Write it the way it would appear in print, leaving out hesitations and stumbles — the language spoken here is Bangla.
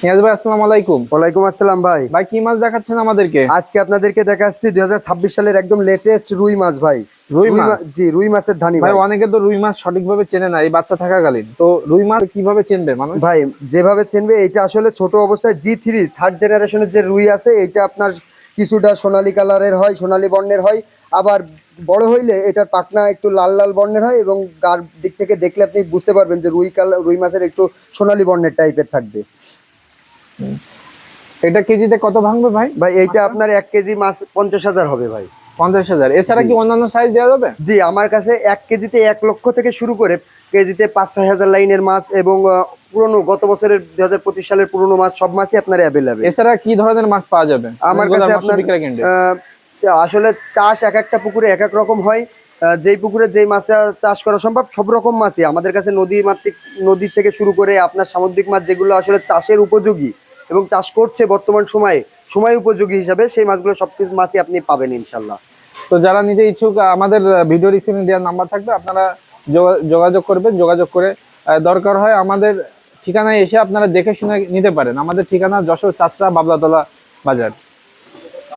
নিয়াজ ভাই আসসালামু আলাইকুম। ওয়ালাইকুম আসসালাম ভাই। ভাই কি মাছ দেখাচ্ছেন আমাদেরকে? আজকে আপনাদেরকে দেখাচ্ছি 2026 সালের একদম লেটেস্ট রুই মাছ ভাই। রুই মাছ? জি, রুই মাছের ধানি ভাই ভাই। অনেকে তো রুই মাছ সঠিকভাবে চেনে না এই বাচ্চা থাকাকালীন, তো রুই মাছ কিভাবে চিনবে মানুষ? ভাই যেভাবে চিনবে, এটা আসলে ছোট অবস্থায় G3 থার্ড জেনারেশনের যে রুই আছে, এটা আপনার কিছুটা সোনালী কালারের হয়, সোনালী বর্ণের হয়। আবার বড় হইলে এটার পাখনা একটু লাল লাল বর্ণের হয় এবং গার দিক থেকে দেখলে আপনি বুঝতে পারবেন যে রুই মাছের একটু সোনালী বর্ণের টাইপের থাকবে। এটা কেজিতে কত ভাঙবে ভাই? ভাই এইটা আপনার 1 কেজি মাছ 50,000 হবে ভাই। 50,000। এছাড়া কি অন্যান্য সাইজ দেওয়া যাবে? জি, আমার কাছে 1 কেজিতে 1 লক্ষ থেকে শুরু করে কেজিতে 5-6 হাজার লাইনের মাছ এবং পুরনো গত বছরের 2025 সালের পুরনো মাছ, সব মাছই আপনার অ্যাভেলেবেল। এছাড়া কি ধরনের মাছ পাওয়া যাবে আমার কাছে আপনার আসলে চাষ এক একটা পুকুরে এক এক রকম হয়। যেই পুকুরে যেই মাছটা চাষ করা সম্ভব, সব রকম মাছই আমাদের কাছে নদী থেকে শুরু করে আপনার সামুদ্রিক মাছ যেগুলো আসলে চাষের উপযোগী এবং চাষ করছে বর্তমান সময় উপযোগী হিসাবে, সেই মাছগুলো সবকিছু মাছই আপনি পাবেন ইনশাল্লাহ। তো যারা নিতে ইচ্ছুক আমাদের ভিডিওর স্ক্রিনে দেওয়ার নাম্বার থাকবে, আপনারা যোগাযোগ করবেন। যোগাযোগ করে দরকার হয় আমাদের ঠিকানায় এসে আপনারা দেখে শুনে নিতে পারেন। আমাদের ঠিকানা যশোর চাচড়া বাবলাতলা বাজার।